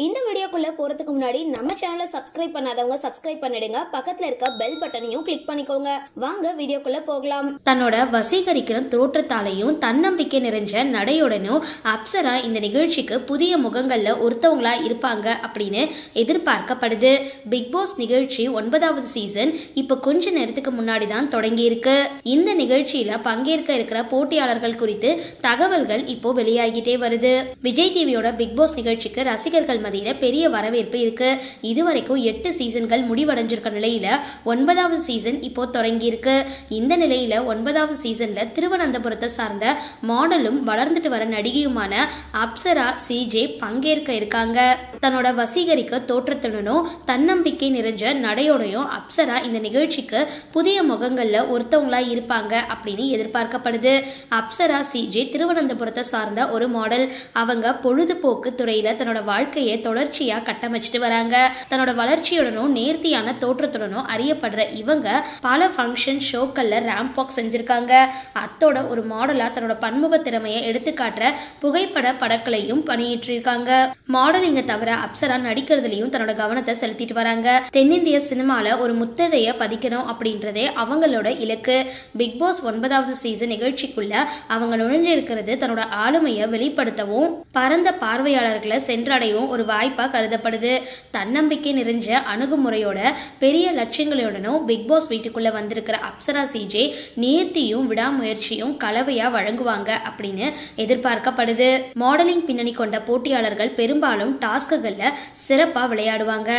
இந்த வீடியோக்குள்ள போறதுக்கு முன்னாடி நம்ம சேனலை சப்ஸ்கிரைப் பண்ணாதவங்க சப்ஸ்கிரைப் பண்ணிடுங்க. பக்கத்துல இருக்க பெல் பட்டனையும் கிளிக் பண்ணிக்கோங்க. வாங்க வீடியோக்குள்ள போகலாம். தன்னோட வசீகரிக்கிற தோற்றத்தாலையும் தன்னம்பிக்கை நிறைஞ்ச நடையுடனும் அப்சரா இந்த நிகழ்ச்சிக்கு புதிய முகங்கள்ல ஒருத்தவங்களா இருப்பாங்க அப்படின்னு எதிர்பார்க்கப்படுது. பிக் பாஸ் நிகழ்ச்சி 9வது சீசன் இப்ப கொஞ்ச நேரத்துக்கு முன்னாடி தான் தொடங்கி இருக்கு. இந்த நிகழ்ச்சியில பங்கேற்க இருக்கிற போட்டியாளர்கள் குறித்து தகவல்கள் இப்போ வெளியாகிட்டே வருது. விஜய் டிவியோட பிக் பாஸ் நிகழ்ச்சிக்கு ரசிகர்கள் மத்தியில பெரிய வரவேற்பு இருக்கு. இதுவரைக்கும் 8 சீசன்கள் முடிவடைஞ்சிருக்க நிலையில 9வது சீசன் இப்போ தொடங்கி இருக்கு. இந்த நிலையில 9வது சீசன்ல திருவனந்தபுரத்தை சார்ந்த மாடலும் வளர்ந்துட்டு வர நடிகையுமான அப்சரா சிஜே பங்கேற்க இருக்காங்க. தன்னோட வசீகரிக்க தோற்றத்துடனும் தன்னம்பிக்கை நிறைஞ்ச நடையோடையும் அப்சரா இந்த நிகழ்ச்சிக்கு புதிய முகங்கள்ல ஒருத்தவங்களா இருப்பாங்க அப்படின்னு எதிர்பார்க்கப்படுது. அப்சரா சிஜே திருவனந்தபுரத்தை சார்ந்த ஒரு மாடல். அவங்க பொழுதுபோக்கு துறையில தன்னோட வாழ்க்கையை தொடர்ச்சியா கட்டமைச்சிட்டு வராங்க. தன்னோட வளர்ச்சியுடனும் நேர்த்தியான தோற்றத்துடனும் அறியப்படுற இவங்க பல ஃபங்க்ஷன் ஷோக்கள்ல ரேம்ப் வாக் செஞ்சிருக்காங்க. அத்தோட ஒரு மாடலா தன்னோட பன்முக திறமையை எடுத்துக்காட்டுற புகைப்பட படங்களையும் பணியேற்றிருக்காங்க. மாடலிங்க தவிர அப்சரா நடிக்கிறதுலயும் தன்னோட கவனத்தை செலுத்திட்டு வராங்க. தென்னிந்திய சினிமால ஒரு முத்திரையை பதிக்கணும் அப்படின்றதே அவங்களோட இலக்கு. பிக் பாஸ் 9வது சீசன் நிகழ்ச்சிக்குள்ள அவங்க நுழைஞ்சிருக்கிறது தன்னோட ஆளுமையை வெளிப்படுத்தவும் பரந்த பார்வையாளர்களை சென்றடையவும் ஒரு வாய்ப்பா கருதப்படுது. தன்னம்பிக்கை நிறைஞ்ச அணுகுமுறையோட பெரிய லட்சியங்களுடனும் பிக் பாஸ் வீட்டுக்குள்ள வந்திருக்கிற அப்சரா சிஜே நேர்த்தியும் விடாமுயற்சியும் கலவையா வழங்குவாங்க அப்படின்னு எதிர்பார்க்கப்படுது. மாடலிங் பின்னணி கொண்ட போட்டியாளர்கள் பெரும்பாலும் டாஸ்குகள்ல சிறப்பா விளையாடுவாங்க.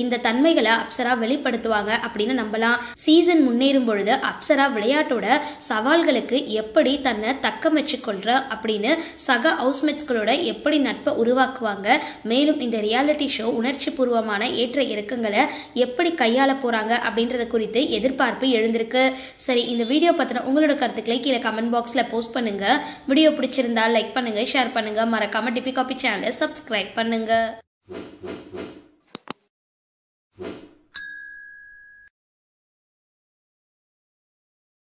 இந்த தன்மைகளை அப்சரா வெளிப்படுத்துவாங்க அப்படின்னு நம்பலாம். சீசன் முன்னேறும் பொழுது அப்சரா விளையாட்டோட சவால்களுக்கு எப்படி தன்னை தக்கமைச்சு கொள்ற அப்படின்னு சக ஹவுஸ்மேட்ஸ்களோட எப்படி நட்பை உருவாக்குவாங்க, மேலும் இந்த ரியாலிட்டி ஷோ உணர்ச்சி பூர்வமான ஏற்ற இறக்கங்களை எப்படி கையாள போறாங்க அப்படின்றத குறித்து எதிர்பார்ப்பு எழுந்திருக்கு. சரி, இந்த வீடியோ பத்தின உங்களோட கருத்துக்களை கீழே கமெண்ட் பாக்ஸ்ல போஸ்ட் பண்ணுங்க. வீடியோ பிடிச்சிருந்தா லைக் பண்ணுங்க, ஷேர் பண்ணுங்க, மறக்காம டிபி காபி சேனலை சப்ஸ்கிரைப் பண்ணுங்க.